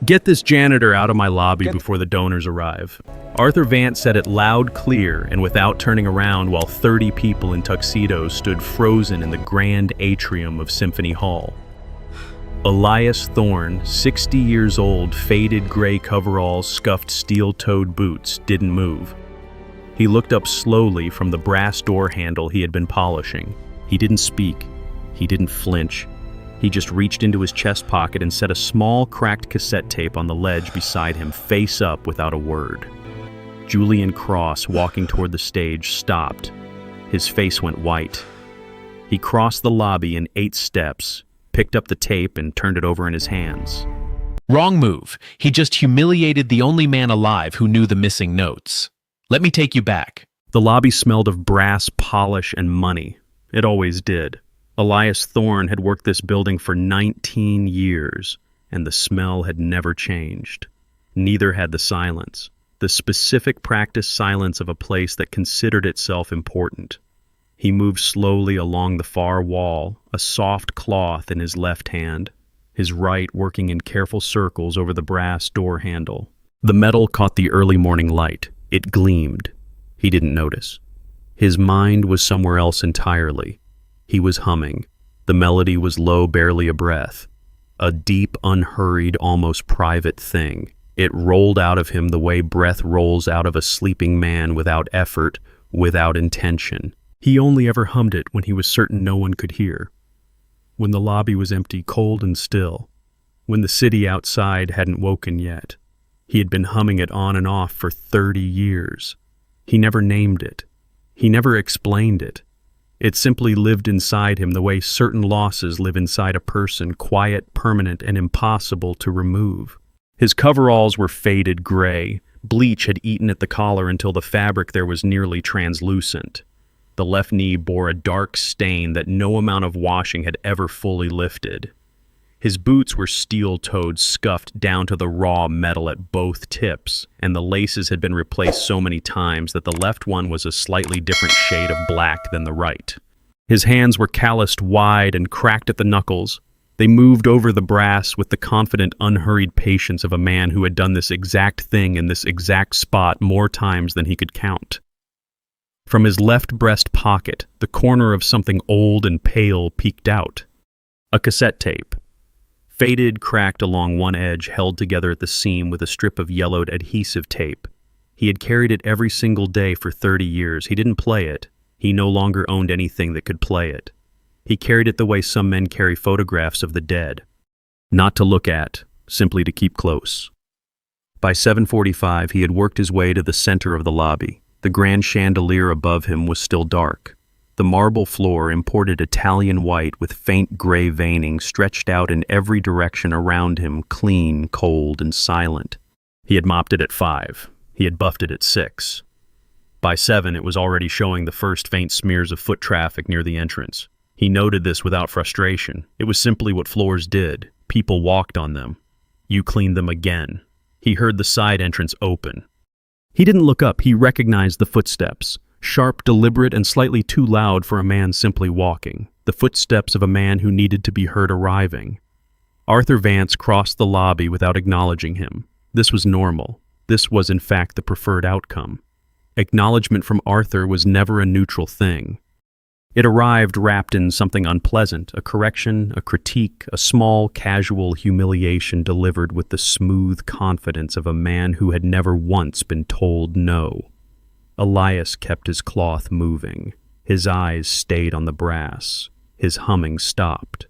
Get this janitor out of my lobby before the donors arrive. Arthur Vance said it loud, clear, and without turning around while 30 people in tuxedos stood frozen in the grand atrium of Symphony Hall. Elias Thorne, 60 years old, faded gray coveralls, scuffed steel-toed boots, didn't move. He looked up slowly from the brass door handle he had been polishing. He didn't speak. He didn't flinch. He just reached into his chest pocket and set a small, cracked cassette tape on the ledge beside him, face up, without a word. Julian Cross, walking toward the stage, stopped. His face went white. He crossed the lobby in 8 steps, picked up the tape, and turned it over in his hands. Wrong move. He just humiliated the only man alive who knew the missing notes. Let me take you back. The lobby smelled of brass, polish, and money. It always did. Elias Thorne had worked this building for 19 years, and the smell had never changed. Neither had the silence, the specific practice silence of a place that considered itself important. He moved slowly along the far wall, a soft cloth in his left hand, his right working in careful circles over the brass door handle. The metal caught the early morning light. It gleamed. He didn't notice. His mind was somewhere else entirely. He was humming. The melody was low, barely a breath. A deep, unhurried, almost private thing. It rolled out of him the way breath rolls out of a sleeping man, without effort, without intention. He only ever hummed it when he was certain no one could hear. When the lobby was empty, cold and still. When the city outside hadn't woken yet. He had been humming it on and off for 30 years. He never named it. He never explained it. It simply lived inside him the way certain losses live inside a person, quiet, permanent, and impossible to remove. His coveralls were faded gray. Bleach had eaten at the collar until the fabric there was nearly translucent. The left knee bore a dark stain that no amount of washing had ever fully lifted. His boots were steel-toed, scuffed down to the raw metal at both tips, and the laces had been replaced so many times that the left one was a slightly different shade of black than the right. His hands were calloused wide and cracked at the knuckles. They moved over the brass with the confident, unhurried patience of a man who had done this exact thing in this exact spot more times than he could count. From his left breast pocket, the corner of something old and pale peeked out. A cassette tape. Faded, cracked along one edge, held together at the seam with a strip of yellowed adhesive tape. He had carried it every single day for 30 years. He didn't play it. He no longer owned anything that could play it. He carried it the way some men carry photographs of the dead. Not to look at, simply to keep close. By 7:45, he had worked his way to the center of the lobby. The grand chandelier above him was still dark. The marble floor, imported Italian white with faint gray veining, stretched out in every direction around him, clean, cold, and silent. He had mopped it at 5. He had buffed it at 6. By 7, it was already showing the first faint smears of foot traffic near the entrance. He noted this without frustration. It was simply what floors did. People walked on them. You cleaned them again. He heard the side entrance open. He didn't look up. He recognized the footsteps. Sharp, deliberate, and slightly too loud for a man simply walking. The footsteps of a man who needed to be heard arriving. Arthur Vance crossed the lobby without acknowledging him. This was normal. This was, in fact, the preferred outcome. Acknowledgement from Arthur was never a neutral thing. It arrived wrapped in something unpleasant, a correction, a critique, a small, casual humiliation delivered with the smooth confidence of a man who had never once been told no. Elias kept his cloth moving. His eyes stayed on the brass. His humming stopped.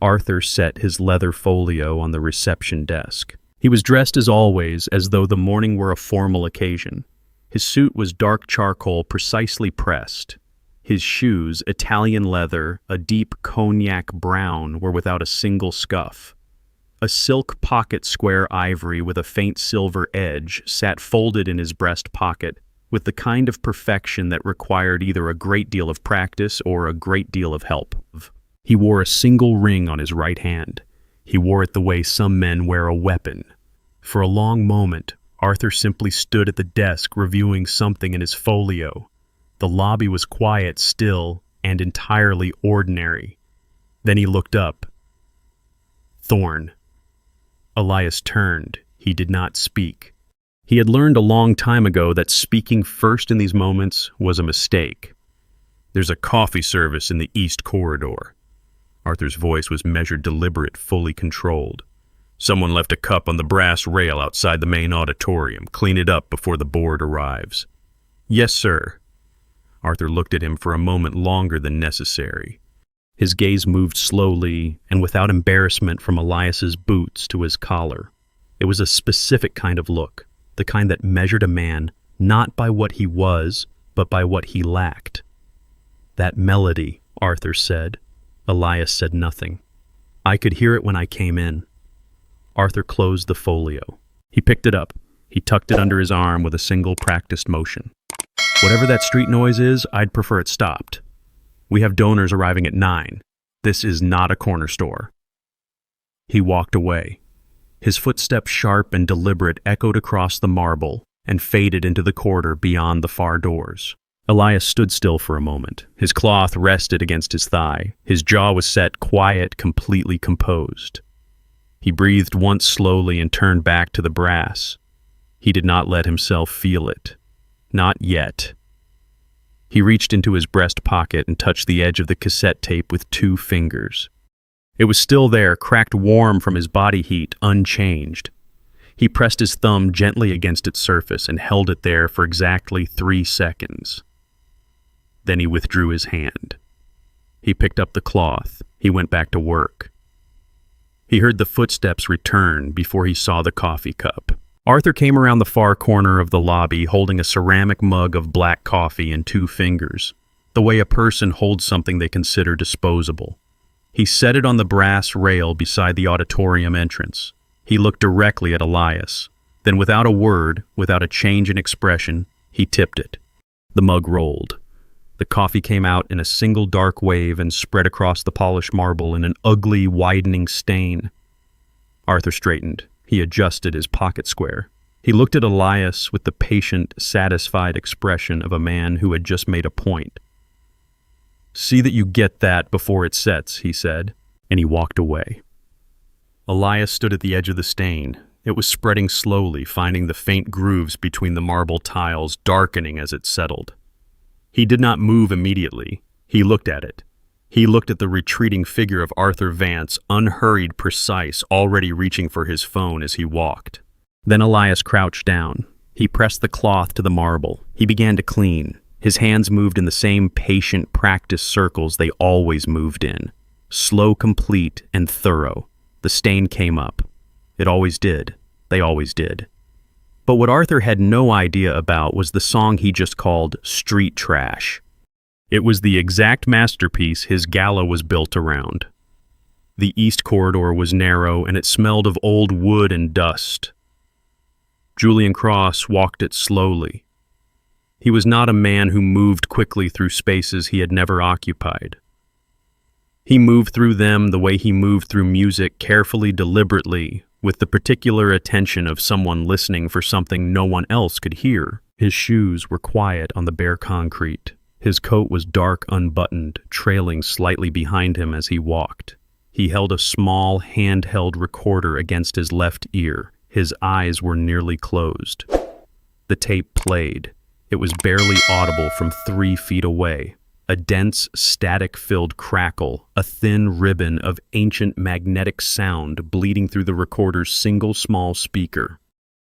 Arthur set his leather folio on the reception desk. He was dressed as always, as though the morning were a formal occasion. His suit was dark charcoal, precisely pressed. His shoes, Italian leather, a deep cognac brown, were without a single scuff. A silk pocket square ivory with a faint silver edge sat folded in his breast pocket, with the kind of perfection that required either a great deal of practice or a great deal of help. He wore a single ring on his right hand. He wore it the way some men wear a weapon. For a long moment, Arthur simply stood at the desk reviewing something in his folio. The lobby was quiet, still, and entirely ordinary. Then he looked up. Thorne. Elias turned. He did not speak. He had learned a long time ago that speaking first in these moments was a mistake. "There's a coffee service in the East Corridor." Arthur's voice was measured, deliberate, fully controlled. "Someone left a cup on the brass rail outside the main auditorium. Clean it up before the board arrives." "Yes, sir." Arthur looked at him for a moment longer than necessary. His gaze moved slowly and without embarrassment from Elias's boots to his collar. It was a specific kind of look, the kind that measured a man not by what he was, but by what he lacked. "That melody," Arthur said. Elias said nothing. "I could hear it when I came in." Arthur closed the folio. He picked it up. He tucked it under his arm with a single practiced motion. "Whatever that street noise is, I'd prefer it stopped. We have donors arriving at 9. This is not a corner store." He walked away. His footsteps, sharp and deliberate, echoed across the marble and faded into the corridor beyond the far doors. Elias stood still for a moment. His cloth rested against his thigh. His jaw was set, quiet, completely composed. He breathed once slowly and turned back to the brass. He did not let himself feel it. Not yet. He reached into his breast pocket and touched the edge of the cassette tape with 2 fingers. It was still there, cracked warm from his body heat, unchanged. He pressed his thumb gently against its surface and held it there for exactly 3 seconds. Then he withdrew his hand. He picked up the cloth. He went back to work. He heard the footsteps return before he saw the coffee cup. Arthur came around the far corner of the lobby holding a ceramic mug of black coffee in 2 fingers, the way a person holds something they consider disposable. He set it on the brass rail beside the auditorium entrance. He looked directly at Elias. Then without a word, without a change in expression, he tipped it. The mug rolled. The coffee came out in a single dark wave and spread across the polished marble in an ugly, widening stain. Arthur straightened. He adjusted his pocket square. He looked at Elias with the patient, satisfied expression of a man who had just made a point. "See that you get that before it sets," he said, and he walked away. Elias stood at the edge of the stain. It was spreading slowly, finding the faint grooves between the marble tiles, darkening as it settled. He did not move immediately. He looked at it. He looked at the retreating figure of Arthur Vance, unhurried, precise, already reaching for his phone as he walked. Then Elias crouched down. He pressed the cloth to the marble. He began to clean. His hands moved in the same patient, practiced circles they always moved in. Slow, complete, and thorough. The stain came up. It always did. They always did. But what Arthur had no idea about was the song he just called Street Trash. It was the exact masterpiece his gala was built around. The East Corridor was narrow, and it smelled of old wood and dust. Julian Cross walked it slowly. He was not a man who moved quickly through spaces he had never occupied. He moved through them the way he moved through music, carefully, deliberately, with the particular attention of someone listening for something no one else could hear. His shoes were quiet on the bare concrete. His coat was dark, unbuttoned, trailing slightly behind him as he walked. He held a small, handheld recorder against his left ear. His eyes were nearly closed. The tape played. It was barely audible from 3 feet away. A dense, static-filled crackle, a thin ribbon of ancient magnetic sound bleeding through the recorder's single small speaker.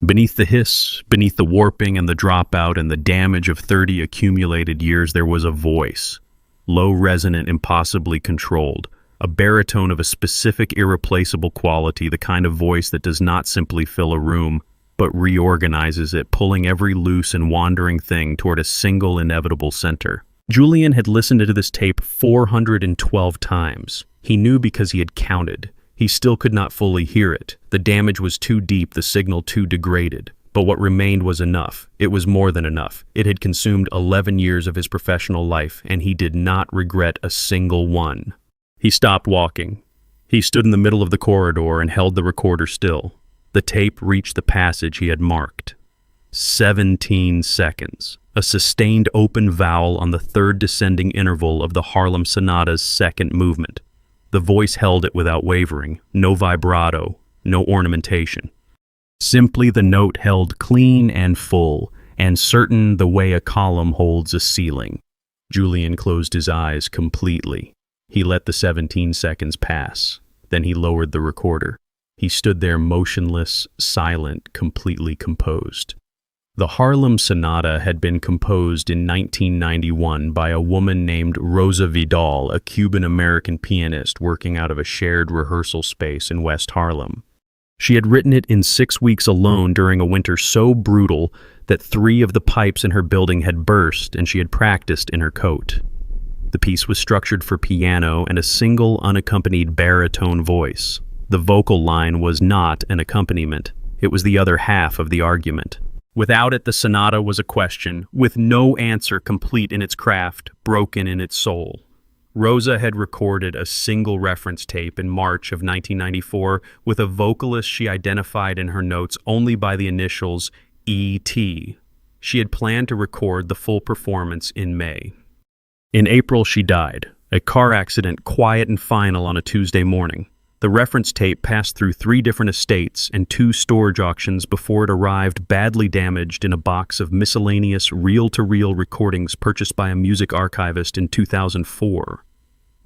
Beneath the hiss, beneath the warping and the dropout and the damage of 30 accumulated years, there was a voice. Low, resonant, impossibly controlled. A baritone of a specific, irreplaceable quality, the kind of voice that does not simply fill a room, but reorganizes it, pulling every loose and wandering thing toward a single inevitable center. Julian had listened to this tape 412 times. He knew because he had counted. He still could not fully hear it. The damage was too deep, the signal too degraded. But what remained was enough. It was more than enough. It had consumed 11 years of his professional life, and he did not regret a single one. He stopped walking. He stood in the middle of the corridor and held the recorder still. The tape reached the passage he had marked. 17 seconds. A sustained open vowel on the 3rd descending interval of the Harlem Sonata's 2nd movement. The voice held it without wavering, no vibrato, no ornamentation. Simply the note held clean and full, and certain the way a column holds a ceiling. Julian closed his eyes completely. He let the 17 seconds pass. Then he lowered the recorder. He stood there motionless, silent, completely composed. The Harlem Sonata had been composed in 1991 by a woman named Rosa Vidal, a Cuban-American pianist working out of a shared rehearsal space in West Harlem. She had written it in 6 weeks alone during a winter so brutal that 3 of the pipes in her building had burst and she had practiced in her coat. The piece was structured for piano and a single unaccompanied baritone voice. The vocal line was not an accompaniment. It was the other half of the argument. Without it, the sonata was a question, with no answer, complete in its craft, broken in its soul. Rosa had recorded a single reference tape in March of 1994 with a vocalist she identified in her notes only by the initials E.T. She had planned to record the full performance in May. In April, she died, a car accident, quiet and final on a Tuesday morning. The reference tape passed through 3 different estates and 2 storage auctions before it arrived badly damaged in a box of miscellaneous reel-to-reel recordings purchased by a music archivist in 2004.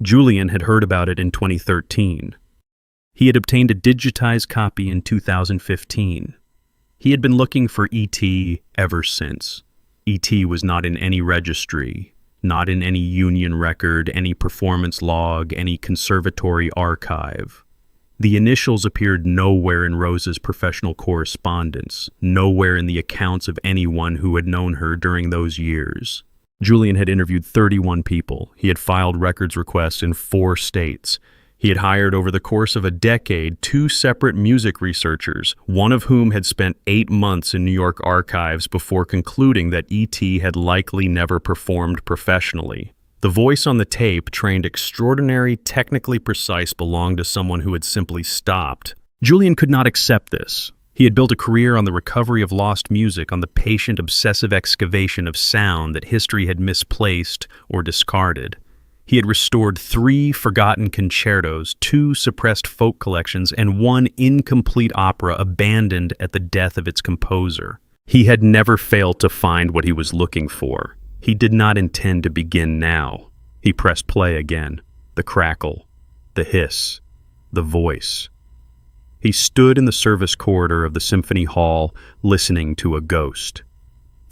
Julian had heard about it in 2013. He had obtained a digitized copy in 2015. He had been looking for E.T. ever since. E.T. was not in any registry, not in any union record, any performance log, any conservatory archive. The initials appeared nowhere in Rosa's professional correspondence, nowhere in the accounts of anyone who had known her during those years. Julian had interviewed 31 people. He had filed records requests in 4 states. He had hired over the course of a decade 2 separate music researchers, one of whom had spent 8 months in New York archives before concluding that E.T. had likely never performed professionally. The voice on the tape, trained extraordinary, technically precise, belonged to someone who had simply stopped. Julian could not accept this. He had built a career on the recovery of lost music, on the patient, obsessive excavation of sound that history had misplaced or discarded. He had restored 3 forgotten concertos, 2 suppressed folk collections, and 1 incomplete opera abandoned at the death of its composer. He had never failed to find what he was looking for. He did not intend to begin now. He pressed play again. The crackle, the hiss, the voice. He stood in the service corridor of the Symphony Hall, listening to a ghost.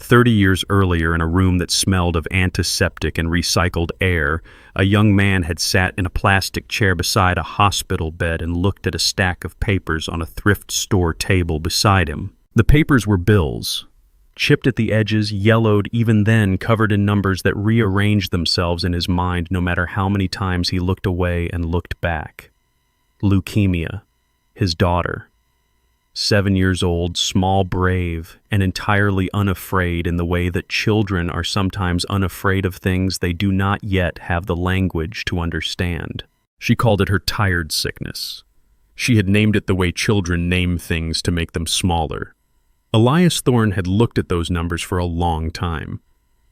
30 years earlier, in a room that smelled of antiseptic and recycled air, a young man had sat in a plastic chair beside a hospital bed and looked at a stack of papers on a thrift store table beside him. The papers were bills, chipped at the edges, yellowed, even then covered in numbers that rearranged themselves in his mind no matter how many times he looked away and looked back. Leukemia, his daughter. 7 years old, small, brave, and entirely unafraid in the way that children are sometimes unafraid of things they do not yet have the language to understand. She called it her tired sickness. She had named it the way children name things to make them smaller. Elias Thorne had looked at those numbers for a long time.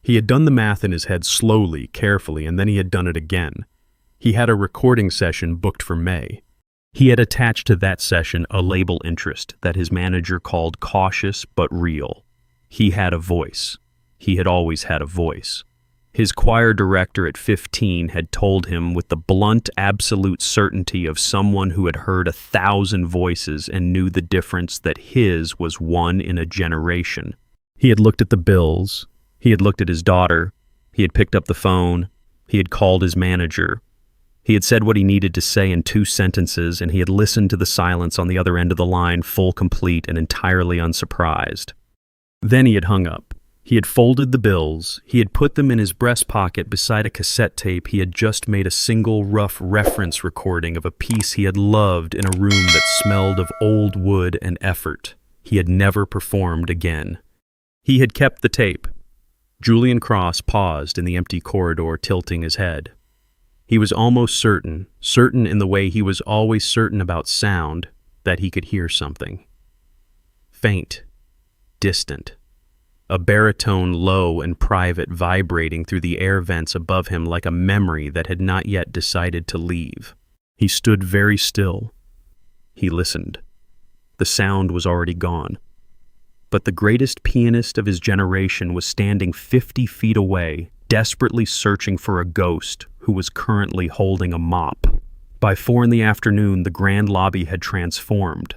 He had done the math in his head slowly, carefully, and then he had done it again. He had a recording session booked for May. He had attached to that session a label interest that his manager called cautious but real. He had a voice. He had always had a voice. His choir director at 15 had told him with the blunt, absolute certainty of someone who had heard 1,000 voices and knew the difference that his was one in a generation. He had looked at the bills. He had looked at his daughter. He had picked up the phone. He had called his manager. He had said what he needed to say in 2 sentences, and he had listened to the silence on the other end of the line, full, complete, and entirely unsurprised. Then he had hung up. He had folded the bills. He had put them in his breast pocket beside a cassette tape. He had just made a single rough reference recording of a piece he had loved in a room that smelled of old wood and effort. He had never performed again. He had kept the tape. Julian Cross paused in the empty corridor, tilting his head. He was almost certain in the way he was always certain about sound, that he could hear something. Faint, distant. A baritone low and private vibrating through the air vents above him like a memory that had not yet decided to leave. He stood very still. He listened. The sound was already gone. But the greatest pianist of his generation was standing 50 feet away, desperately searching for a ghost who was currently holding a mop. By 4 in the afternoon, the grand lobby had transformed.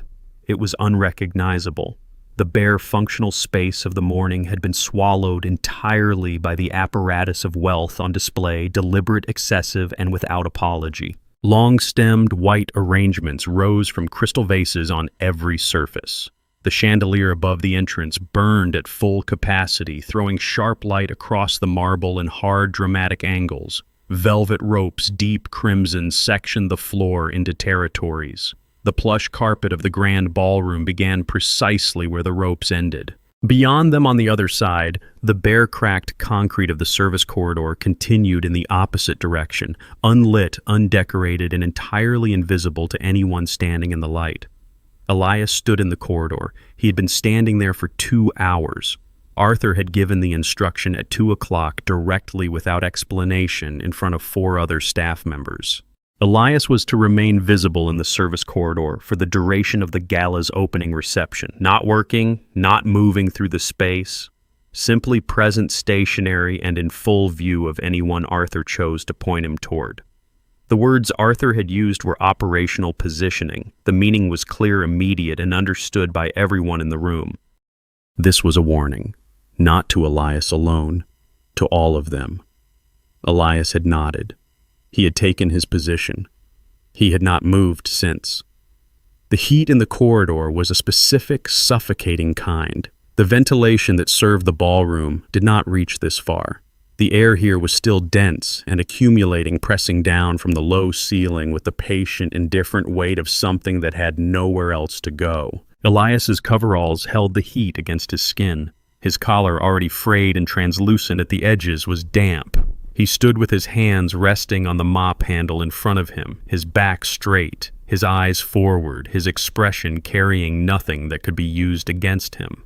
It was unrecognizable. The bare functional space of the morning had been swallowed entirely by the apparatus of wealth on display, deliberate, excessive, and without apology. Long-stemmed white arrangements rose from crystal vases on every surface. The chandelier above the entrance burned at full capacity, throwing sharp light across the marble in hard, dramatic angles. Velvet ropes, deep crimson, sectioned the floor into territories. The plush carpet of the grand ballroom began precisely where the ropes ended. Beyond them on the other side, the bare cracked concrete of the service corridor continued in the opposite direction, unlit, undecorated, and entirely invisible to anyone standing in the light. Elias stood in the corridor. He had been standing there for 2 hours. Arthur had given the instruction at 2 o'clock directly without explanation in front of 4 other staff members. Elias was to remain visible in the service corridor for the duration of the gala's opening reception, not working, not moving through the space, simply present stationary and in full view of anyone Arthur chose to point him toward. The words Arthur had used were operational positioning. The meaning was clear, immediate, and understood by everyone in the room. This was a warning, not to Elias alone, to all of them. Elias had nodded. He had taken his position. He had not moved since. The heat in the corridor was a specific, suffocating kind. The ventilation that served the ballroom did not reach this far. The air here was still dense and accumulating, pressing down from the low ceiling with the patient, indifferent weight of something that had nowhere else to go. Elias's coveralls held the heat against his skin. His collar, already frayed and translucent at the edges, was damp. He stood with his hands resting on the mop handle in front of him, his back straight, his eyes forward, his expression carrying nothing that could be used against him.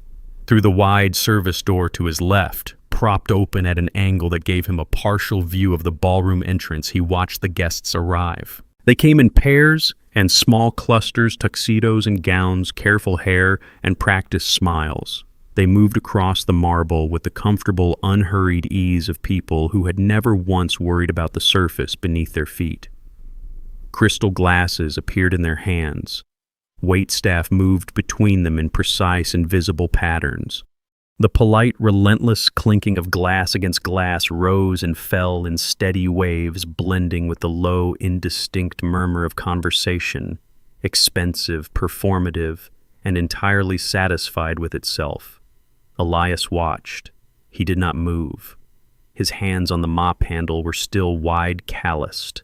Through the wide service door to his left, propped open at an angle that gave him a partial view of the ballroom entrance, he watched the guests arrive. They came in pairs and small clusters, tuxedos and gowns, careful hair, and practiced smiles. They moved across the marble with the comfortable, unhurried ease of people who had never once worried about the surface beneath their feet. Crystal glasses appeared in their hands. Waitstaff moved between them in precise, invisible patterns. The polite, relentless clinking of glass against glass rose and fell in steady waves, blending with the low, indistinct murmur of conversation, expensive, performative, and entirely satisfied with itself. Elias watched. He did not move. His hands on the mop handle were still wide calloused.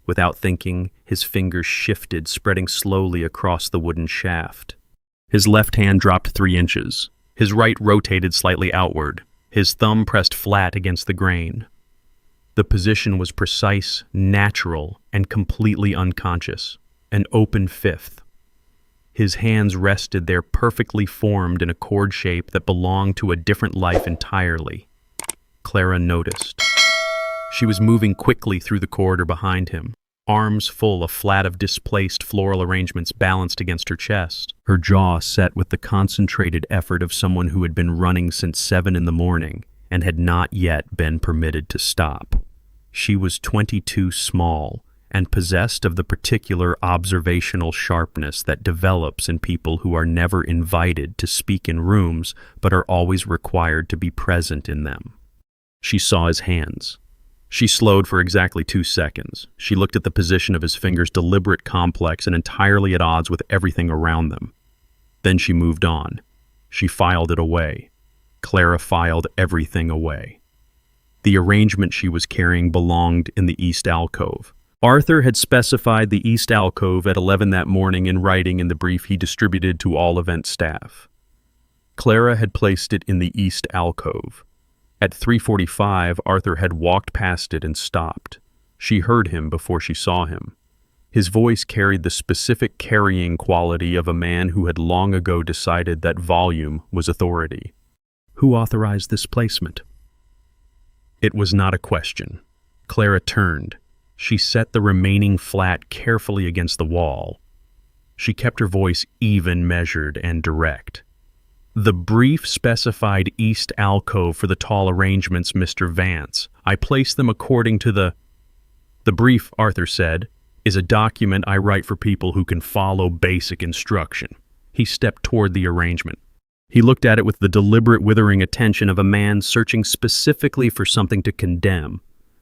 Without thinking, his fingers shifted, spreading slowly across the wooden shaft. His left hand dropped 3 inches. His right rotated slightly outward. His thumb pressed flat against the grain. The position was precise, natural, and completely unconscious. An open fifth. His hands rested there perfectly formed in a chord shape that belonged to a different life entirely. Clara noticed. She was moving quickly through the corridor behind him, arms full, a flat of displaced floral arrangements balanced against her chest, her jaw set with the concentrated effort of someone who had been running since 7 in the morning and had not yet been permitted to stop. She was 22 small and possessed of the particular observational sharpness that develops in people who are never invited to speak in rooms but are always required to be present in them. She saw his hands. She slowed for exactly 2 seconds. She looked at the position of his fingers, deliberate, complex, and entirely at odds with everything around them. Then she moved on. She filed it away. Clara filed everything away. The arrangement she was carrying belonged in the east alcove. Arthur had specified the east alcove at 11 that morning in writing in the brief he distributed to all event staff. Clara had placed it in the east alcove. At 3:45, Arthur had walked past it and stopped. She heard him before she saw him. His voice carried the specific carrying quality of a man who had long ago decided that volume was authority. Who authorized this placement? It was not a question. Clara turned. She set the remaining flat carefully against the wall. She kept her voice even, measured, and direct. "The brief specified east alcove for the tall arrangements, Mr. Vance. I placed them according to The brief," Arthur said, "is a document I write for people who can follow basic instruction." He stepped toward the arrangement. He looked at it with the deliberate, withering attention of a man searching specifically for something to condemn.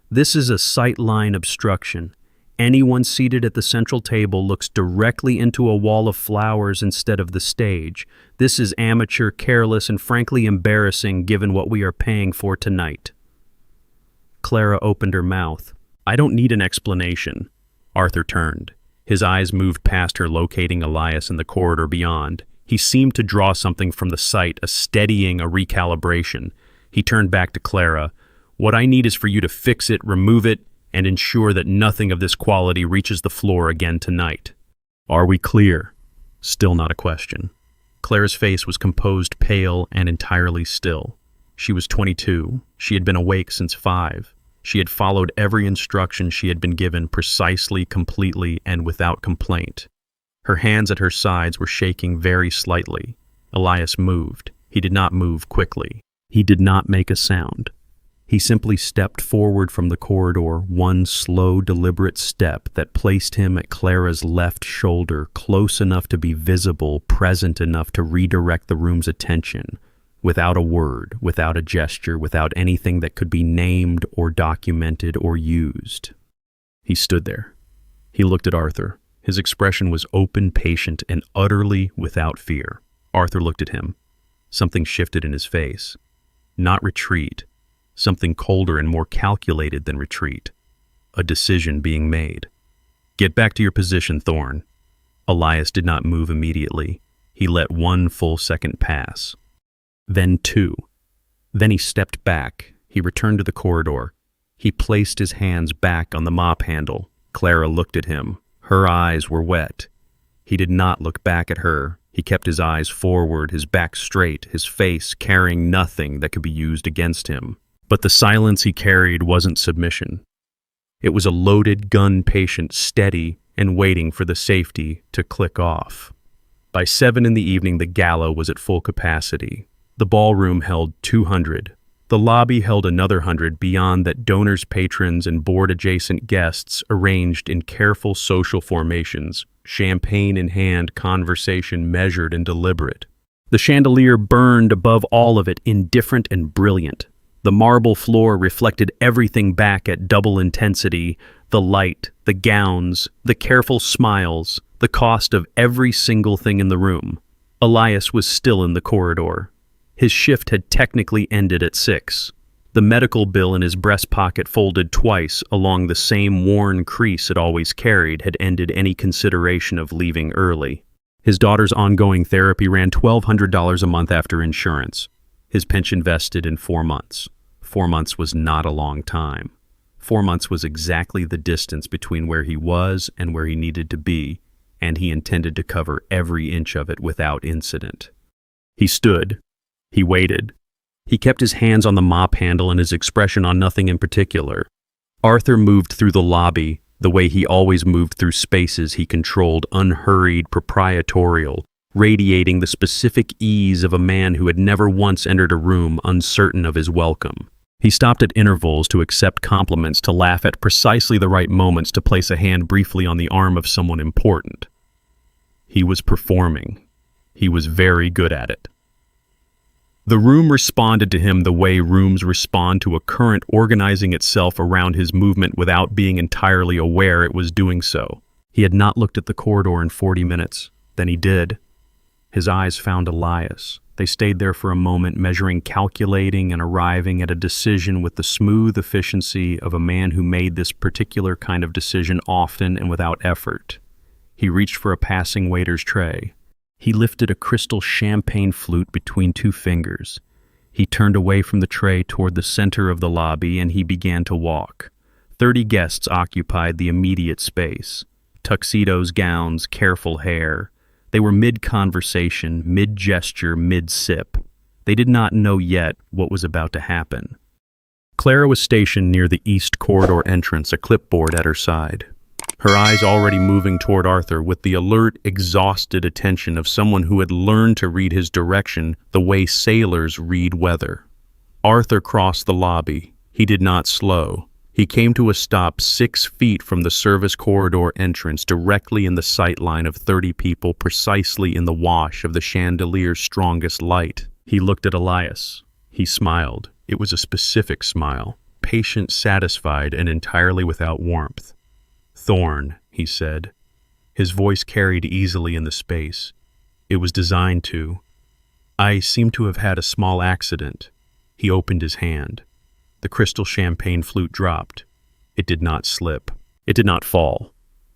"This is a sightline obstruction. Anyone seated at the central table looks directly into a wall of flowers instead of the stage. This is amateur, careless, and frankly embarrassing given what we are paying for tonight." Clara opened her mouth. "I don't need an explanation." Arthur turned. His eyes moved past her, locating Elias in the corridor beyond. He seemed to draw something from the sight, a steadying, a recalibration. He turned back to Clara. "What I need is for you to fix it, remove it, and ensure that nothing of this quality reaches the floor again tonight." "Are we clear?" Still not a question. Clara's face was composed, pale, and entirely still. She was 22. She had been awake since 5. She had followed every instruction she had been given precisely, completely, and without complaint. Her hands at her sides were shaking very slightly. Elias moved. He did not move quickly. He did not make a sound. He simply stepped forward from the corridor, one slow, deliberate step that placed him at Clara's left shoulder, close enough to be visible, present enough to redirect the room's attention, without a word, without a gesture, without anything that could be named or documented or used. He stood there. He looked at Arthur. His expression was open, patient, and utterly without fear. Arthur looked at him. Something shifted in his face. Not retreat. Something colder and more calculated than retreat. A decision being made. "Get back to your position, Thorne." Elias did not move immediately. He let 1 full second pass. Then 2. Then he stepped back. He returned to the corridor. He placed his hands back on the mop handle. Clara looked at him. Her eyes were wet. He did not look back at her. He kept his eyes forward, his back straight, his face carrying nothing that could be used against him. But the silence he carried wasn't submission. It was a loaded gun, patient, steady, and waiting for the safety to click off. By 7 in the evening, the gala was at full capacity. The ballroom held 200. The lobby held another 100 beyond that, donors, patrons, and board-adjacent guests arranged in careful social formations, champagne in hand, conversation measured and deliberate. The chandelier burned above all of it, indifferent and brilliant. The marble floor reflected everything back at double intensity, the light, the gowns, the careful smiles, the cost of every single thing in the room. Elias was still in the corridor. His shift had technically ended at 6. The medical bill in his breast pocket, folded twice along the same worn crease it always carried, had ended any consideration of leaving early. His daughter's ongoing therapy ran $1,200 a month after insurance. His pension vested in 4 months. 4 months was not a long time. 4 months was exactly the distance between where he was and where he needed to be, and he intended to cover every inch of it without incident. He stood. He waited. He kept his hands on the mop handle and his expression on nothing in particular. Arthur moved through the lobby the way he always moved through spaces he controlled, unhurried, proprietorial, radiating the specific ease of a man who had never once entered a room uncertain of his welcome. He stopped at intervals to accept compliments, to laugh at precisely the right moments, to place a hand briefly on the arm of someone important. He was performing. He was very good at it. The room responded to him the way rooms respond to a current organizing itself around his movement without being entirely aware it was doing so. He had not looked at the corridor in 40 minutes. Then he did. His eyes found Elias. They stayed there for a moment, measuring, calculating, and arriving at a decision with the smooth efficiency of a man who made this particular kind of decision often and without effort. He reached for a passing waiter's tray. He lifted a crystal champagne flute between 2 fingers. He turned away from the tray toward the center of the lobby, and he began to walk. 30 guests occupied the immediate space. Tuxedos, gowns, careful hair. They were mid-conversation, mid-gesture, mid-sip. They did not know yet what was about to happen. Clara was stationed near the east corridor entrance, a clipboard at her side. her eyes already moving toward Arthur with the alert, exhausted attention of someone who had learned to read his direction the way sailors read weather. Arthur crossed the lobby. He did not slow. He came to a stop 6 feet from the service corridor entrance, directly in the sight line of 30 people, precisely in the wash of the chandelier's strongest light. He looked at Elias. He smiled. It was a specific smile, patient, satisfied, and entirely without warmth. "Thorn," he said. His voice carried easily in the space. It was designed to. "I seem to have had a small accident." He opened his hand. The crystal champagne flute dropped. It did not slip. It did not fall.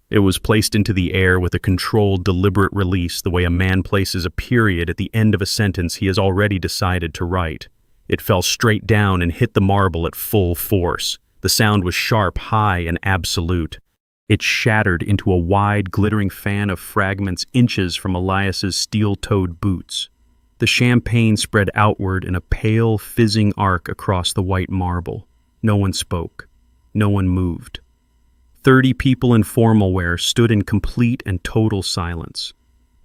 It was placed into the air with a controlled, deliberate release, the way a man places a period at the end of a sentence he has already decided to write. It fell straight down and hit the marble at full force. The sound was sharp, high, and absolute. It shattered into a wide, glittering fan of fragments inches from Elias's steel-toed boots. The champagne spread outward in a pale, fizzing arc across the white marble. No one spoke. No one moved. 30 people in formal wear stood in complete and total silence.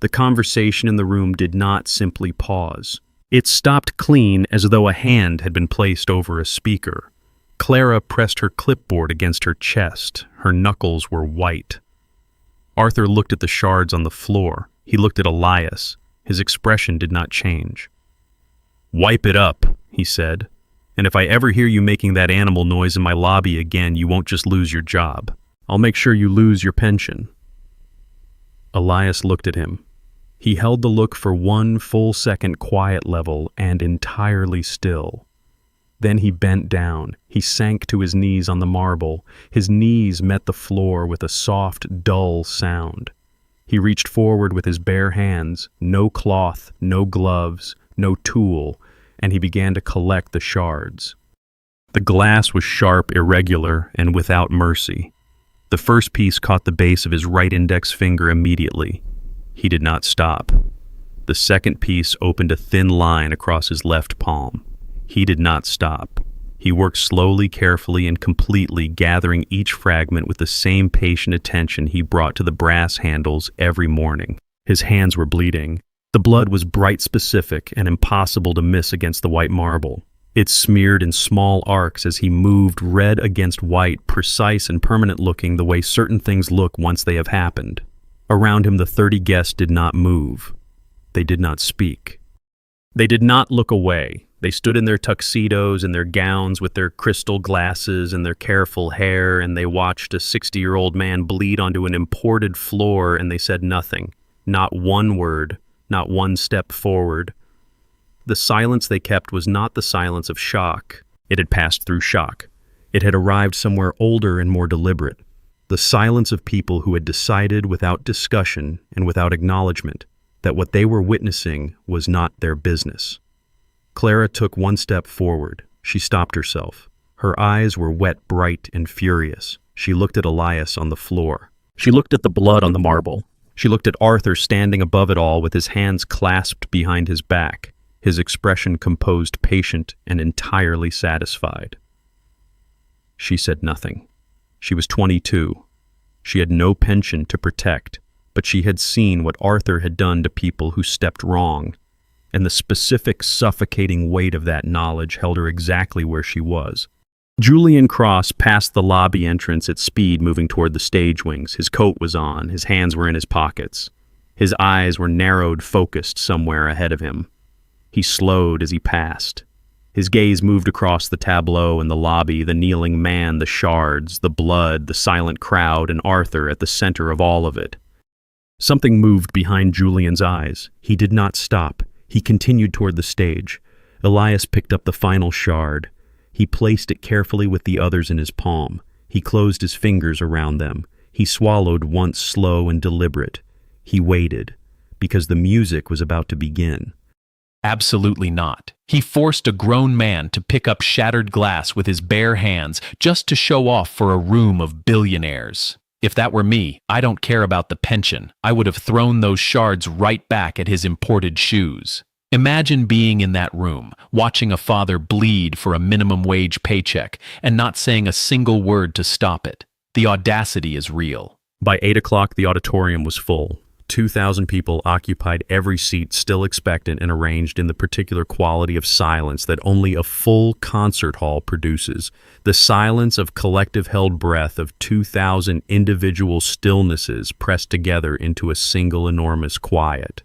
The conversation in the room did not simply pause. It stopped clean, as though a hand had been placed over a speaker. Clara pressed her clipboard against her chest. Her knuckles were white. Arthur looked at the shards on the floor. He looked at Elias. His expression did not change. "Wipe it up," he said. "And if I ever hear you making that animal noise in my lobby again, you won't just lose your job. I'll make sure you lose your pension." Elias looked at him. He held the look for 1 full second, quiet level and entirely still. Then he bent down. He sank to his knees on the marble. His knees met the floor with a soft, dull sound. He reached forward with his bare hands, no cloth, no gloves, no tool, and he began to collect the shards. The glass was sharp, irregular, and without mercy. The first piece caught the base of his right index finger immediately. He did not stop. The second piece opened a thin line across his left palm. He did not stop. He worked slowly, carefully, and completely, gathering each fragment with the same patient attention he brought to the brass handles every morning. His hands were bleeding. The blood was bright, specific, and impossible to miss against the white marble. It smeared in small arcs as he moved, red against white, precise and permanent-looking, the way certain things look once they have happened. Around him, the 30 guests did not move. They did not speak. They did not look away. They stood in their tuxedos and their gowns with their crystal glasses and their careful hair, and they watched a 60-year-old man bleed onto an imported floor, and they said nothing. Not one word, not one step forward. The silence they kept was not the silence of shock. It had passed through shock. It had arrived somewhere older and more deliberate. The silence of people who had decided without discussion and without acknowledgement that what they were witnessing was not their business. Clara took 1 step forward. She stopped herself. Her eyes were wet, bright, and furious. She looked at Elias on the floor. She looked at the blood on the marble. She looked at Arthur standing above it all with his hands clasped behind his back, his expression composed, patient, and entirely satisfied. She said nothing. She was 22. She had no pension to protect, but she had seen what Arthur had done to people who stepped wrong, and the specific, suffocating weight of that knowledge held her exactly where she was. Julian crossed past the lobby entrance at speed, moving toward the stage wings. His coat was on. His hands were in his pockets. His eyes were narrowed, focused somewhere ahead of him. He slowed as he passed. His gaze moved across the tableau and the lobby, the kneeling man, the shards, the blood, the silent crowd, and Arthur at the center of all of it. Something moved behind Julian's eyes. He did not stop. He continued toward the stage. Elias picked up the final shard. He placed it carefully with the others in his palm. He closed his fingers around them. He swallowed once, slow and deliberate. He waited, because the music was about to begin. Absolutely not. He forced a grown man to pick up shattered glass with his bare hands just to show off for a room of billionaires. If that were me, I don't care about the pension. I would have thrown those shards right back at his imported shoes. Imagine being in that room, watching a father bleed for a minimum wage paycheck and not saying a single word to stop it. The audacity is real. By 8 o'clock, the auditorium was full. 2,000 people occupied every seat, still expectant and arranged in the particular quality of silence that only a full concert hall produces. The silence of collective held breath of 2,000 individual stillnesses pressed together into a single enormous quiet.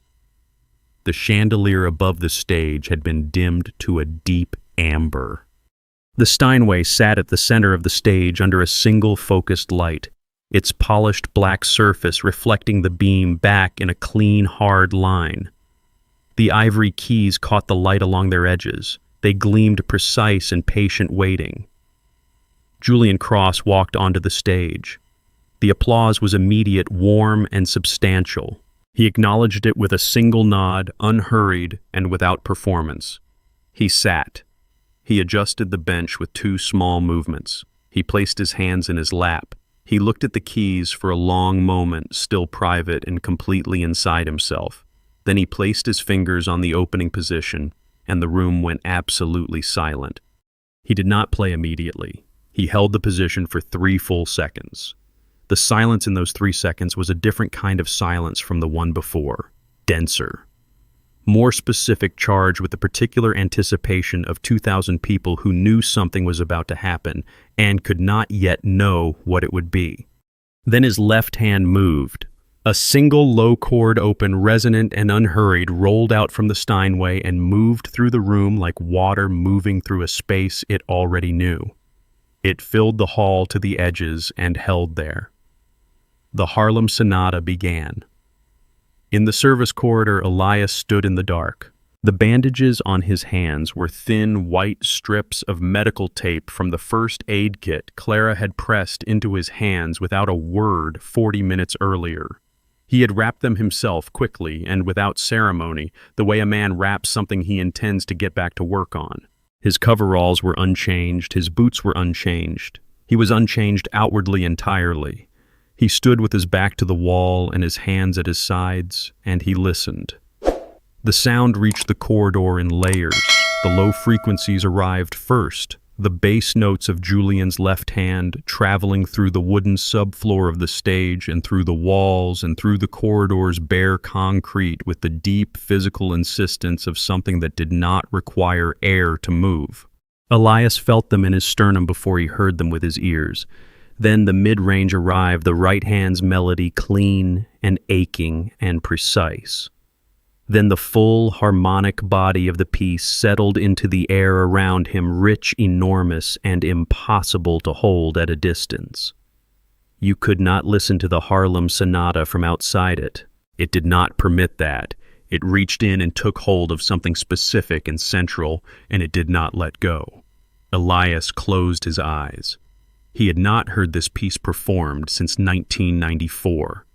The chandelier above the stage had been dimmed to a deep amber. The Steinway sat at the center of the stage under a single focused light, its polished black surface reflecting the beam back in a clean, hard line. The ivory keys caught the light along their edges. They gleamed precise in patient waiting. Julian Cross walked onto the stage. The applause was immediate, warm, and substantial. He acknowledged it with a single nod, unhurried and without performance. He sat. He adjusted the bench with 2 small movements. He placed his hands in his lap. He looked at the keys for a long moment, still private and completely inside himself. Then he placed his fingers on the opening position, and the room went absolutely silent. He did not play immediately. He held the position for 3 full seconds. The silence in those 3 seconds was a different kind of silence from the one before, denser. More specific, charged with the particular anticipation of 2,000 people who knew something was about to happen and could not yet know what it would be. Then his left hand moved. A single low chord open, resonant and unhurried, rolled out from the Steinway and moved through the room like water moving through a space it already knew. It filled the hall to the edges and held there. The Harlem Sonata began. In the service corridor, Elias stood in the dark. The bandages on his hands were thin, white strips of medical tape from the first aid kit Clara had pressed into his hands without a word 40 minutes earlier. He had wrapped them himself quickly and without ceremony, the way a man wraps something he intends to get back to work on. His coveralls were unchanged, his boots were unchanged. He was unchanged outwardly entirely. He stood with his back to the wall and his hands at his sides, and he listened. The sound reached the corridor in layers. The low frequencies arrived first, the bass notes of Julian's left hand traveling through the wooden subfloor of the stage and through the walls and through the corridor's bare concrete with the deep physical insistence of something that did not require air to move. Elias felt them in his sternum before he heard them with his ears. Then the mid-range arrived, the right hand's melody clean and aching and precise. Then the full harmonic body of the piece settled into the air around him, rich, enormous, and impossible to hold at a distance. You could not listen to the Harlem Sonata from outside it. It did not permit that. It reached in and took hold of something specific and central, and it did not let go. Elias closed his eyes. He had not heard this piece performed since 1994.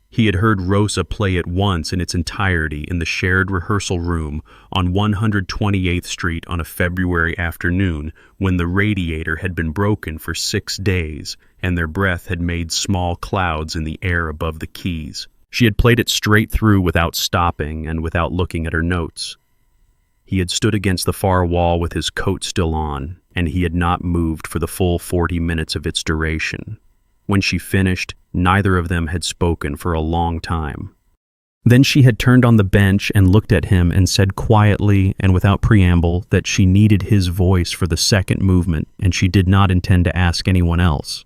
He had heard Rosa play it once in its entirety in the shared rehearsal room on 128th Street on a February afternoon when the radiator had been broken for 6 days and their breath had made small clouds in the air above the keys. She had played it straight through without stopping and without looking at her notes. He had stood against the far wall with his coat still on, and he had not moved for the full 40 minutes of its duration. When she finished, neither of them had spoken for a long time. Then she had turned on the bench and looked at him and said quietly and without preamble that she needed his voice for the second movement and she did not intend to ask anyone else.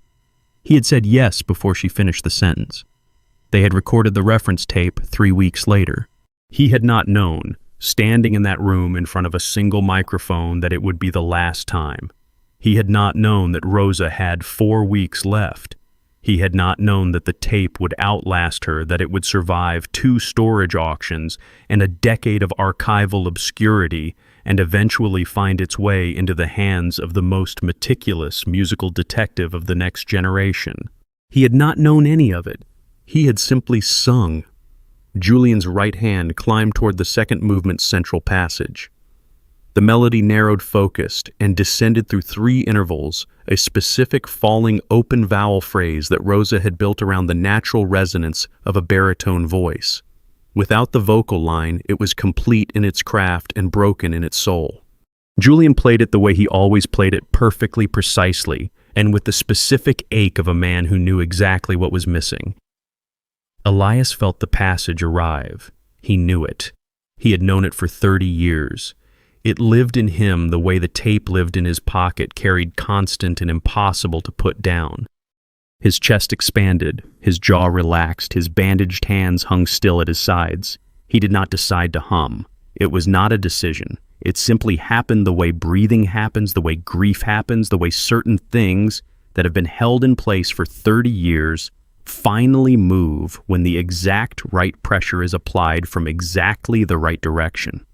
He had said yes before she finished the sentence. They had recorded the reference tape 3 weeks later. He had not known, standing in that room in front of a single microphone, that it would be the last time. He had not known that Rosa had 4 weeks left. He had not known that the tape would outlast her, that it would survive 2 storage auctions and a decade of archival obscurity and eventually find its way into the hands of the most meticulous musical detective of the next generation. He had not known any of it. He had simply sung. Julian's right hand climbed toward the second movement's central passage. The melody narrowed focused and descended through 3 intervals, a specific falling open vowel phrase that Rosa had built around the natural resonance of a baritone voice. Without the vocal line, it was complete in its craft and broken in its soul. Julian played it the way he always played it, perfectly precisely, and with the specific ache of a man who knew exactly what was missing. Elias felt the passage arrive. He knew it. He had known it for 30 years. It lived in him the way the tape lived in his pocket, carried constant and impossible to put down. His chest expanded, his jaw relaxed, his bandaged hands hung still at his sides. He did not decide to hum. It was not a decision. It simply happened the way breathing happens, the way grief happens, the way certain things that have been held in place for 30 years finally move when the exact right pressure is applied from exactly the right direction.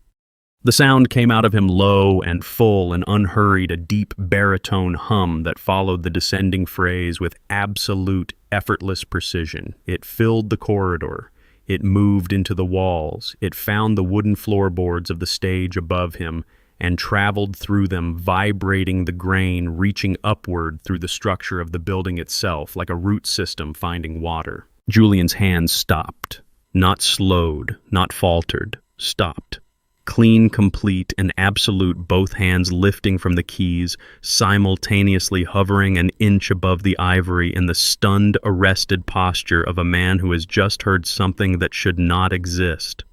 The sound came out of him low and full and unhurried, a deep baritone hum that followed the descending phrase with absolute, effortless precision. It filled the corridor. It moved into the walls. It found the wooden floorboards of the stage above him and traveled through them, vibrating the grain, reaching upward through the structure of the building itself, like a root system finding water. Julian's hands stopped. Not slowed, not faltered. Stopped. Clean, complete, and absolute, both hands lifting from the keys, simultaneously hovering an inch above the ivory in the stunned, arrested posture of a man who has just heard something that should not exist.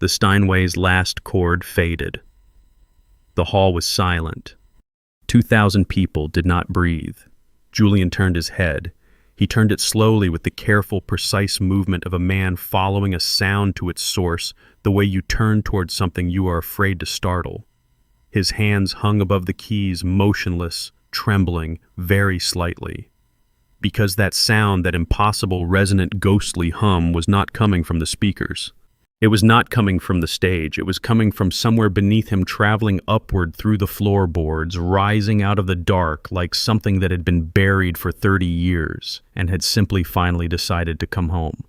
The Steinway's last chord faded. The hall was silent. 2,000 people did not breathe. Julian turned his head. He turned it slowly with the careful, precise movement of a man following a sound to its source, the way you turn towards something you are afraid to startle. His hands hung above the keys, motionless, trembling, very slightly. Because that sound, that impossible, resonant, ghostly hum, was not coming from the speakers. It was not coming from the stage. It was coming from somewhere beneath him, traveling upward through the floorboards, rising out of the dark like something that had been buried for 30 years and had simply finally decided to come home.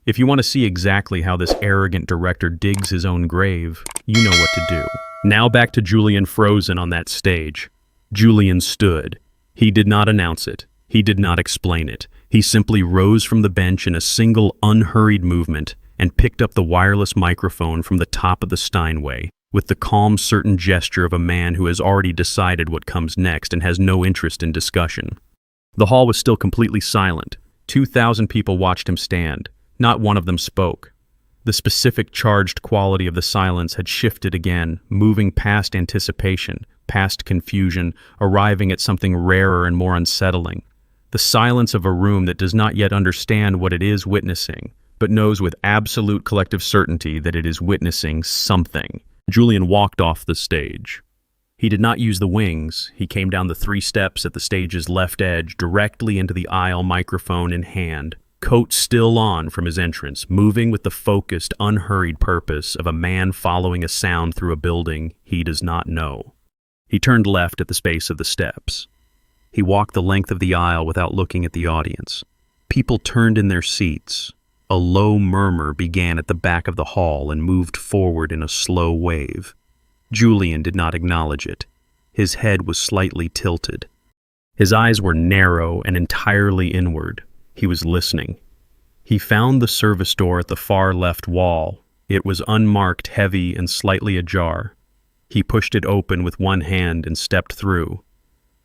If you want to see exactly how this arrogant director digs his own grave, you know what to do. Now back to Julian frozen on that stage. Julian stood. He did not announce it. He did not explain it. He simply rose from the bench in a single unhurried movement and picked up the wireless microphone from the top of the Steinway, with the calm, certain gesture of a man who has already decided what comes next and has no interest in discussion. The hall was still completely silent. 2,000 people watched him stand. Not one of them spoke. The specific charged quality of the silence had shifted again, moving past anticipation, past confusion, arriving at something rarer and more unsettling. The silence of a room that does not yet understand what it is witnessing, but knows with absolute collective certainty that it is witnessing something. Julian walked off the stage. He did not use the wings. He came down the 3 steps at the stage's left edge, directly into the aisle, microphone in hand, coat still on from his entrance, moving with the focused, unhurried purpose of a man following a sound through a building he does not know. He turned left at the base of the steps. He walked the length of the aisle without looking at the audience. People turned in their seats. A low murmur began at the back of the hall and moved forward in a slow wave. Julian did not acknowledge it. His head was slightly tilted. His eyes were narrow and entirely inward. He was listening. He found the service door at the far left wall. It was unmarked, heavy, and slightly ajar. He pushed it open with one hand and stepped through.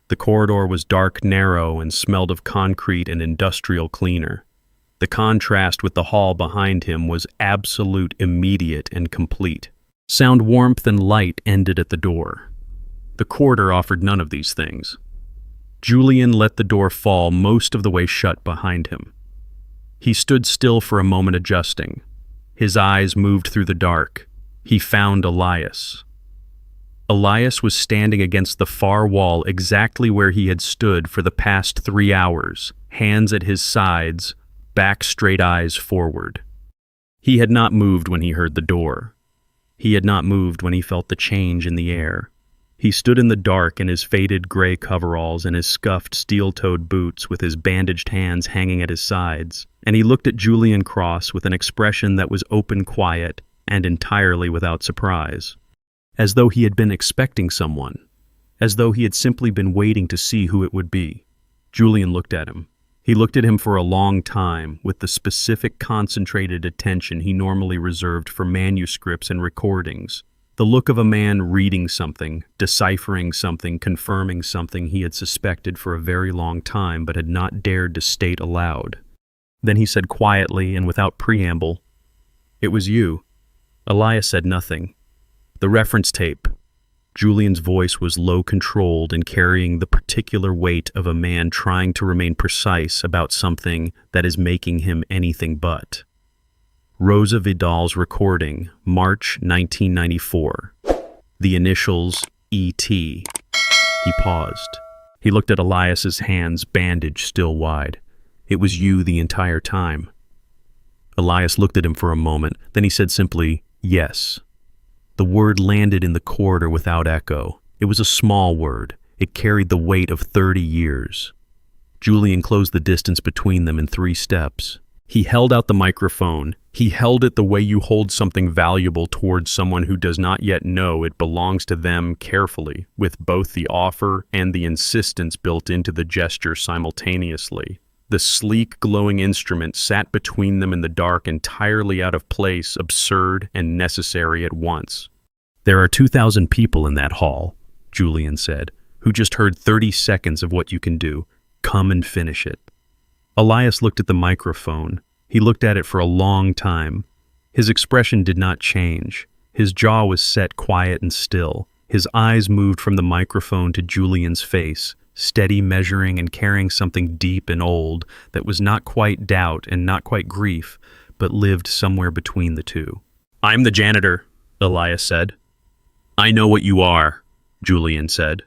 The corridor was dark, narrow, and smelled of concrete and industrial cleaner. The contrast with the hall behind him was absolute, immediate, and complete. Sound, warmth, and light ended at the door. The corridor offered none of these things. Julian let the door fall most of the way shut behind him. He stood still for a moment, adjusting. His eyes moved through the dark. He found Elias. Elias was standing against the far wall exactly where he had stood for the past 3 hours, hands at his sides, back straight, eyes forward. He had not moved when he heard the door. He had not moved when he felt the change in the air. He stood in the dark in his faded gray coveralls and his scuffed steel-toed boots with his bandaged hands hanging at his sides, and he looked at Julian Cross with an expression that was open, quiet, and entirely without surprise. As though he had been expecting someone. As though he had simply been waiting to see who it would be. Julian looked at him. He looked at him for a long time, with the specific concentrated attention he normally reserved for manuscripts and recordings. The look of a man reading something, deciphering something, confirming something he had suspected for a very long time but had not dared to state aloud. Then he said quietly and without preamble, "It was you." Elias said nothing. "The reference tape." Julian's voice was low-controlled and carrying the particular weight of a man trying to remain precise about something that is making him anything but. Rosa Vidal's recording, March 1994. The initials E.T. He paused. He looked at Elias's hands, bandaged still wide. "It was you the entire time." Elias looked at him for a moment, then he said simply, "Yes." The word landed in the corridor without echo. It was a small word. It carried the weight of 30 years. Julian closed the distance between them in 3 steps. He held out the microphone. He held it the way you hold something valuable towards someone who does not yet know it belongs to them, carefully, with both the offer and the insistence built into the gesture simultaneously. The sleek, glowing instrument sat between them in the dark, entirely out of place, absurd and necessary at once. "There are 2,000 people in that hall," Julian said, "who just heard 30 seconds of what you can do. Come and finish it." Elias looked at the microphone. He looked at it for a long time. His expression did not change. His jaw was set quiet and still. His eyes moved from the microphone to Julian's face, steady, measuring and carrying something deep and old that was not quite doubt and not quite grief, but lived somewhere between the two. "I'm the janitor," Elias said. "I know what you are," Julian said.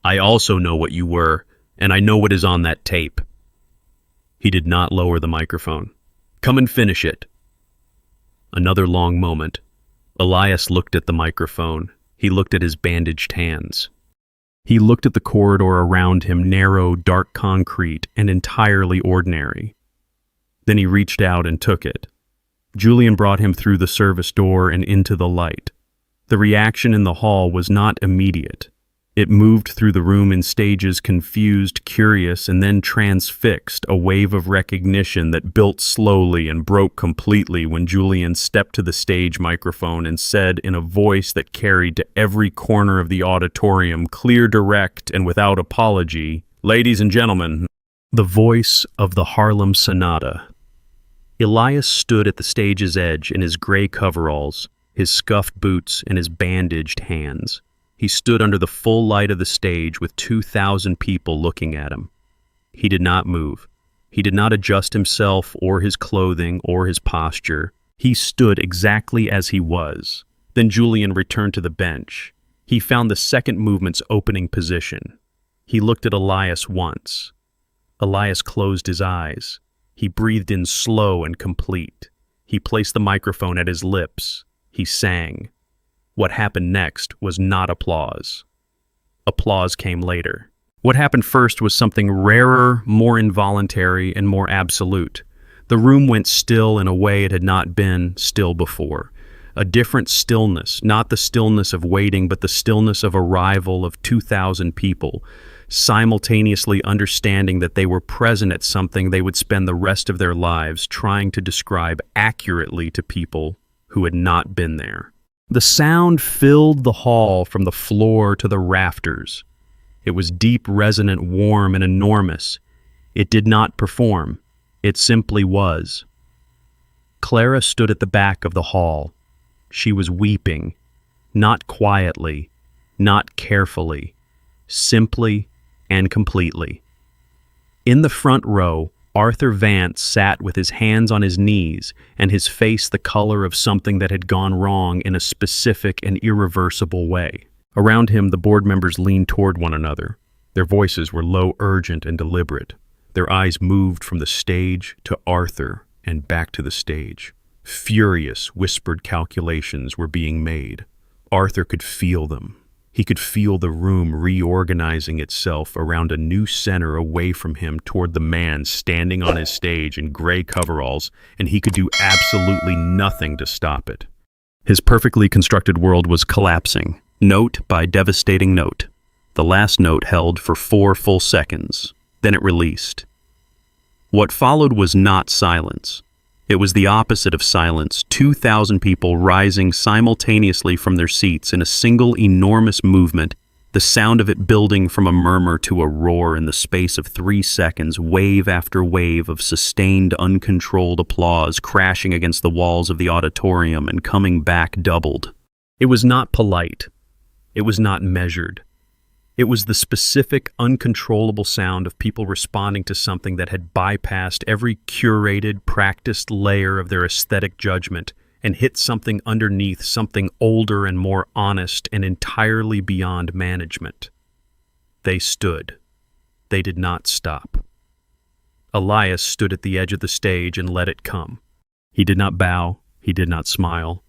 "I also know what you were, and I know what is on that tape." He did not lower the microphone. "Come and finish it." Another long moment. Elias looked at the microphone. He looked at his bandaged hands. He looked at the corridor around him, narrow, dark concrete, and entirely ordinary. Then he reached out and took it. Julian brought him through the service door and into the light. The reaction in the hall was not immediate. It moved through the room in stages, confused, curious, and then transfixed, a wave of recognition that built slowly and broke completely when Julian stepped to the stage microphone and said in a voice that carried to every corner of the auditorium, clear, direct, and without apology, "Ladies and gentlemen," the voice of the Harlem Sonata. Elias stood at the stage's edge in his gray coveralls, his scuffed boots, and his bandaged hands. He stood under the full light of the stage with 2,000 people looking at him. He did not move. He did not adjust himself or his clothing or his posture. He stood exactly as he was. Then Julian returned to the bench. He found the second movement's opening position. He looked at Elias once. Elias closed his eyes. He breathed in slow and complete. He placed the microphone at his lips. He sang. What happened next was not applause. Applause came later. What happened first was something rarer, more involuntary, and more absolute. The room went still in a way it had not been still before. A different stillness, not the stillness of waiting, but the stillness of arrival of 2,000 people, simultaneously understanding that they were present at something they would spend the rest of their lives trying to describe accurately to people who had not been there. The sound filled the hall from the floor to the rafters. It was deep, resonant, warm, and enormous. It did not perform. It simply was. Clara stood at the back of the hall. She was weeping, not quietly, not carefully, simply and completely. In the front row, Arthur Vance sat with his hands on his knees and his face the color of something that had gone wrong in a specific and irreversible way. Around him, the board members leaned toward one another. Their voices were low, urgent, and deliberate. Their eyes moved from the stage to Arthur and back to the stage. Furious, whispered calculations were being made. Arthur could feel them. He could feel the room reorganizing itself around a new center away from him toward the man standing on his stage in gray coveralls, and he could do absolutely nothing to stop it. His perfectly constructed world was collapsing, note by devastating note. The last note held for 4 full seconds. Then it released. What followed was not silence. It was the opposite of silence, 2,000 people rising simultaneously from their seats in a single enormous movement, the sound of it building from a murmur to a roar in the space of 3 seconds, wave after wave of sustained, uncontrolled applause crashing against the walls of the auditorium and coming back doubled. It was not polite. It was not measured. It was the specific, uncontrollable sound of people responding to something that had bypassed every curated, practiced layer of their aesthetic judgment and hit something underneath, something older and more honest and entirely beyond management. They stood. They did not stop. Elias stood at the edge of the stage and let it come. He did not bow. He did not smile.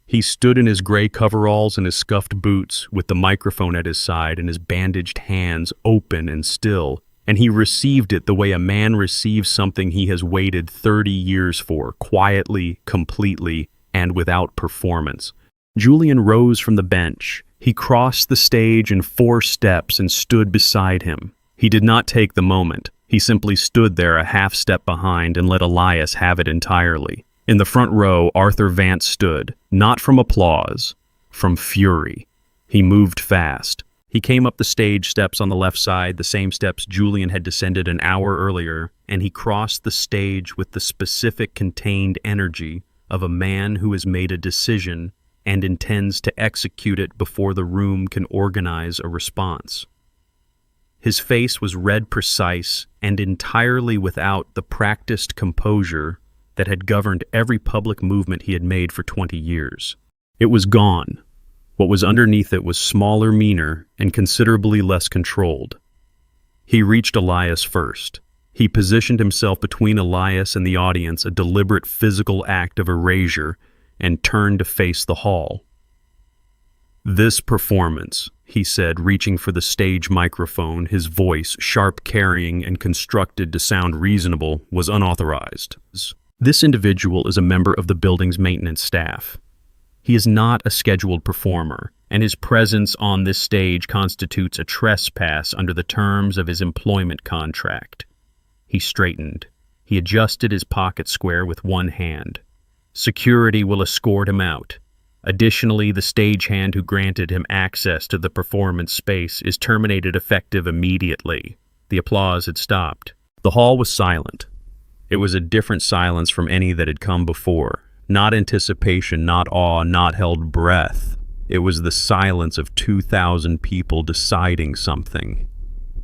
He stood in his gray coveralls and his scuffed boots, with the microphone at his side and his bandaged hands open and still, and he received it the way a man receives something he has waited 30 years for, quietly, completely, and without performance. Julian rose from the bench. He crossed the stage in 4 steps and stood beside him. He did not take the moment. He simply stood there a half step behind and let Elias have it entirely. In the front row, Arthur Vance stood, not from applause, from fury. He moved fast. He came up the stage steps on the left side, the same steps Julian had descended an hour earlier, and he crossed the stage with the specific contained energy of a man who has made a decision and intends to execute it before the room can organize a response. His face was red precise and entirely without the practiced composure that had governed every public movement he had made for 20 years. It was gone. What was underneath it was smaller, meaner, and considerably less controlled. He reached Elias first. He positioned himself between Elias and the audience, a deliberate physical act of erasure, and turned to face the hall. "This performance," he said, reaching for the stage microphone, his voice, sharp, carrying, and constructed to sound reasonable, was unauthorized. "This individual is a member of the building's maintenance staff. He is not a scheduled performer, and his presence on this stage constitutes a trespass under the terms of his employment contract." He straightened. He adjusted his pocket square with one hand. "Security will escort him out. Additionally, the stagehand who granted him access to the performance space is terminated effective immediately." The applause had stopped. The hall was silent. It was a different silence from any that had come before. Not anticipation, not awe, not held breath. It was the silence of 2,000 people deciding something.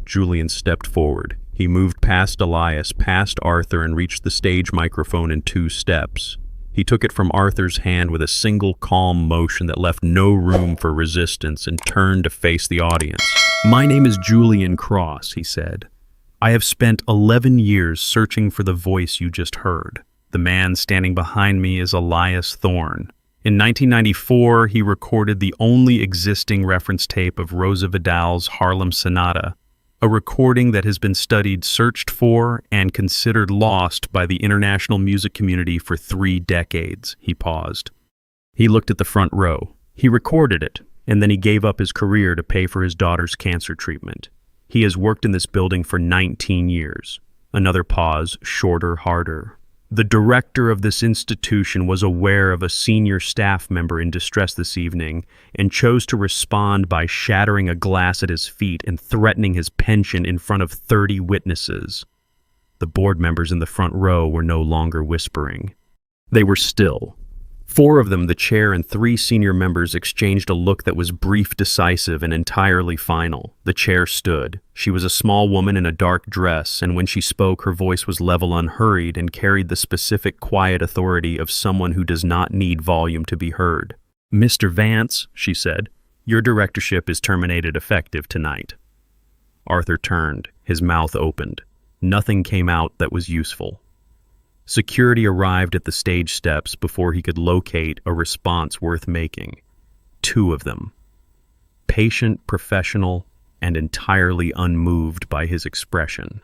Julian stepped forward. He moved past Elias, past Arthur, and reached the stage microphone in 2 steps. He took it from Arthur's hand with a single calm motion that left no room for resistance and turned to face the audience. "My name is Julian Cross," he said. "I have spent 11 years searching for the voice you just heard. The man standing behind me is Elias Thorne. In 1994, he recorded the only existing reference tape of Rosa Vidal's Harlem Sonata, a recording that has been studied, searched for, and considered lost by the international music community for 3 decades. He paused. He looked at the front row. He recorded it, and then he gave up his career to pay for his daughter's cancer treatment. He has worked in this building for 19 years. Another pause, shorter, harder. The director of this institution was aware of a senior staff member in distress this evening and chose to respond by shattering a glass at his feet and threatening his pension in front of 30 witnesses. The board members in the front row were no longer whispering. They were still. 4 of them, the chair and 3 senior members, exchanged a look that was brief, decisive, and entirely final. The chair stood. She was a small woman in a dark dress, and when she spoke, her voice was level, unhurried, and carried the specific, quiet authority of someone who does not need volume to be heard. "Mr. Vance," she said, "your directorship is terminated effective tonight." Arthur turned. His mouth opened. Nothing came out that was useful. Security arrived at the stage steps before he could locate a response worth making. 2 of them. Patient, professional, and entirely unmoved by his expression.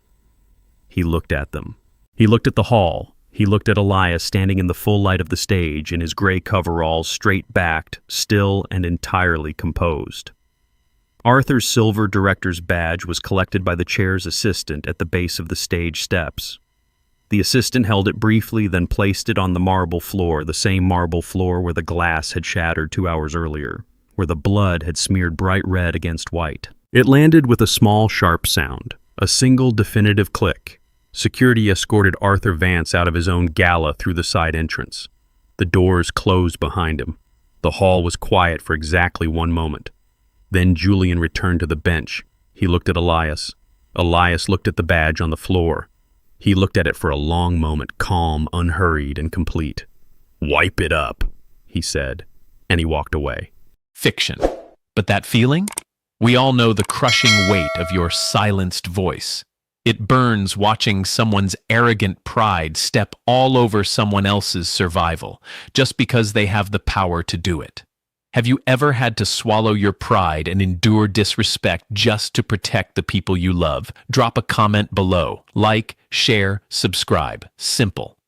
He looked at them. He looked at the hall. He looked at Elias standing in the full light of the stage in his gray coveralls, straight-backed, still and entirely composed. Arthur's silver director's badge was collected by the chair's assistant at the base of the stage steps. The assistant held it briefly, then placed it on the marble floor, the same marble floor where the glass had shattered 2 hours earlier, where the blood had smeared bright red against white. It landed with a small, sharp sound, a single definitive click. Security escorted Arthur Vance out of his own gala through the side entrance. The doors closed behind him. The hall was quiet for exactly 1 moment. Then Julian returned to the bench. He looked at Elias. Elias looked at the badge on the floor. He looked at it for a long moment, calm, unhurried, and complete. "Wipe it up," he said, and he walked away. Fiction. But that feeling? We all know the crushing weight of your silenced voice. It burns watching someone's arrogant pride step all over someone else's survival, just because they have the power to do it. Have you ever had to swallow your pride and endure disrespect just to protect the people you love? Drop a comment below. Like, share, subscribe. Simple.